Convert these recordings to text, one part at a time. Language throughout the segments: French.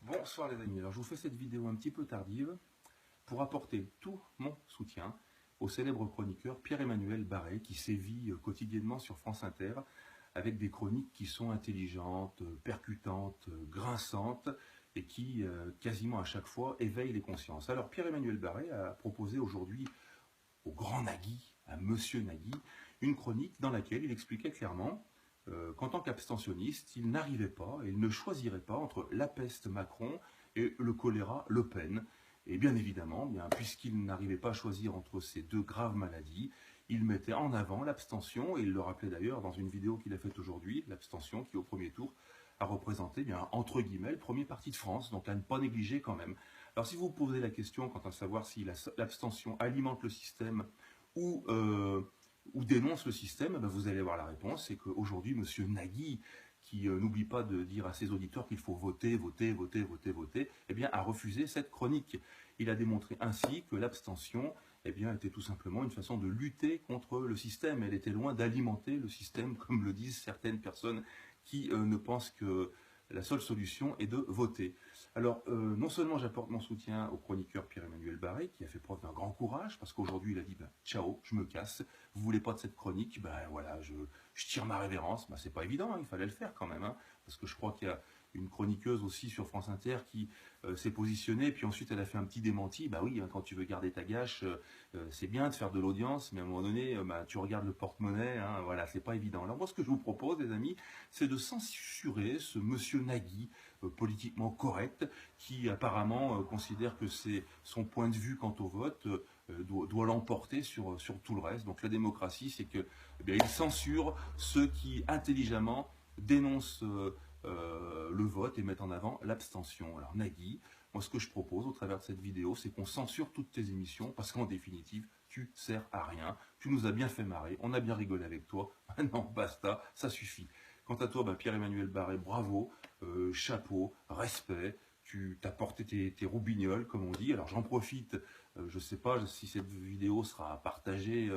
Bonsoir les amis, alors je vous fais cette vidéo un petit peu tardive pour apporter tout mon soutien au célèbre chroniqueur Pierre-Emmanuel Barré qui sévit quotidiennement sur France Inter avec des chroniques qui sont intelligentes, percutantes, grinçantes et qui quasiment à chaque fois éveillent les consciences. Alors Pierre-Emmanuel Barré a proposé aujourd'hui au grand Nagui, à Monsieur Nagui, une chronique dans laquelle il expliquait clairement qu'en tant qu'abstentionniste, il n'arrivait pas et il ne choisirait pas entre la peste Macron et le choléra Le Pen. Et bien évidemment, puisqu'il n'arrivait pas à choisir entre ces deux graves maladies, il mettait en avant l'abstention, et il le rappelait d'ailleurs dans une vidéo qu'il a faite aujourd'hui, l'abstention qui au premier tour a représenté, entre guillemets, le premier parti de France, donc à ne pas négliger quand même. Alors si vous vous posez la question quant à savoir si l'abstention alimente le système ou dénonce le système, vous allez voir la réponse, c'est qu'aujourd'hui, M. Nagui, qui n'oublie pas de dire à ses auditeurs qu'il faut voter, voter, voter, voter, voter, a refusé cette chronique. Il a démontré ainsi que l'abstention était tout simplement une façon de lutter contre le système. Elle était loin d'alimenter le système, comme le disent certaines personnes qui ne pensent que la seule solution est de voter. Alors, non seulement j'apporte mon soutien au chroniqueur Pierre-Emmanuel Barré, qui a fait preuve d'un grand courage, parce qu'aujourd'hui il a dit ciao, je me casse, vous voulez pas de cette chronique, voilà, je tire ma révérence. C'est pas évident, il fallait le faire quand même, parce que je crois qu'il y a une chroniqueuse aussi sur France Inter qui s'est positionnée, puis ensuite elle a fait un petit démenti. Oui, quand tu veux garder ta gâche, c'est bien de faire de l'audience, mais à un moment donné, tu regardes le porte-monnaie, voilà, c'est pas évident. Alors moi, ce que je vous propose, les amis, c'est de censurer ce monsieur Nagui, politiquement correct, qui apparemment considère que c'est son point de vue quant au vote doit l'emporter sur tout le reste. Donc la démocratie, c'est que il censure ceux qui intelligemment dénoncent le vote et mettent en avant l'abstention. Alors Nagui, moi ce que je propose au travers de cette vidéo, c'est qu'on censure toutes tes émissions, parce qu'en définitive, tu sers à rien, tu nous as bien fait marrer, on a bien rigolé avec toi, maintenant basta, ça suffit. Quant à toi, Pierre-Emmanuel Barré, bravo, chapeau, respect, tu t'as porté tes roubignoles, comme on dit. Alors j'en profite, je ne sais pas si cette vidéo sera partagée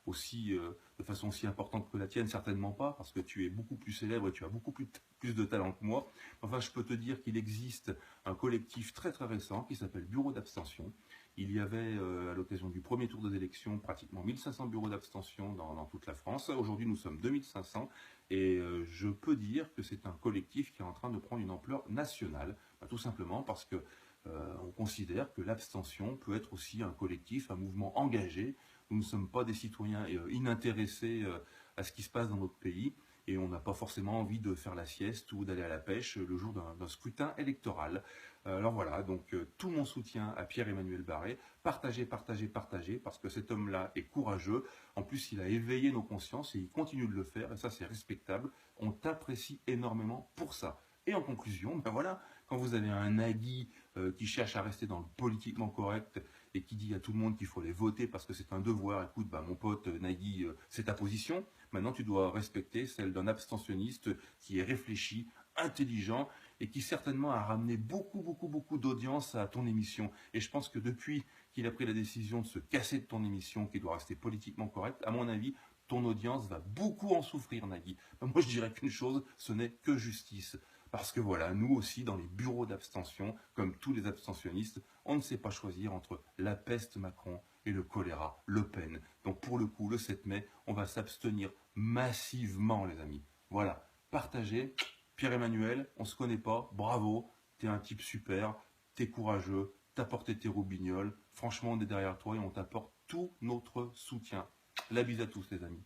aussi de façon aussi importante que la tienne, certainement pas, parce que tu es beaucoup plus célèbre et tu as beaucoup plus de talent que moi. Enfin, je peux te dire qu'il existe un collectif très très récent qui s'appelle Bureau d'abstention. Il y avait, à l'occasion du premier tour des élections, pratiquement 1500 bureaux d'abstention dans toute la France. Aujourd'hui, nous sommes 2500 et je peux dire que c'est un collectif qui est en train de prendre une ampleur nationale, tout simplement parce que on considère que l'abstention peut être aussi un collectif, un mouvement engagé. Nous ne sommes pas des citoyens inintéressés à ce qui se passe dans notre pays, et on n'a pas forcément envie de faire la sieste ou d'aller à la pêche le jour d'un scrutin électoral. Alors voilà, donc tout mon soutien à Pierre-Emmanuel Barré. Partagez, partagez, partagez, parce que cet homme-là est courageux. En plus, il a éveillé nos consciences et il continue de le faire, et ça c'est respectable. On t'apprécie énormément pour ça. Et en conclusion, voilà, quand vous avez un Nagui qui cherche à rester dans le politiquement correct et qui dit à tout le monde qu'il faut les voter parce que c'est un devoir, écoute, mon pote Nagui, c'est ta position. Maintenant, tu dois respecter celle d'un abstentionniste qui est réfléchi, intelligent et qui certainement a ramené beaucoup, beaucoup, beaucoup d'audience à ton émission. Et je pense que depuis qu'il a pris la décision de se casser de ton émission, qui doit rester politiquement correcte, à mon avis, ton audience va beaucoup en souffrir, Nagui. Moi, je dirais qu'une chose, ce n'est que justice. Parce que voilà, nous aussi, dans les bureaux d'abstention, comme tous les abstentionnistes, on ne sait pas choisir entre la peste Macron et le choléra Le Pen. Donc pour le coup, le 7 mai, on va s'abstenir massivement, les amis. Voilà, partagez. Pierre-Emmanuel, on ne se connaît pas, bravo, t'es un type super, t'es courageux, t'as porté tes roubignoles. Franchement, on est derrière toi et on t'apporte tout notre soutien. La bise à tous, les amis.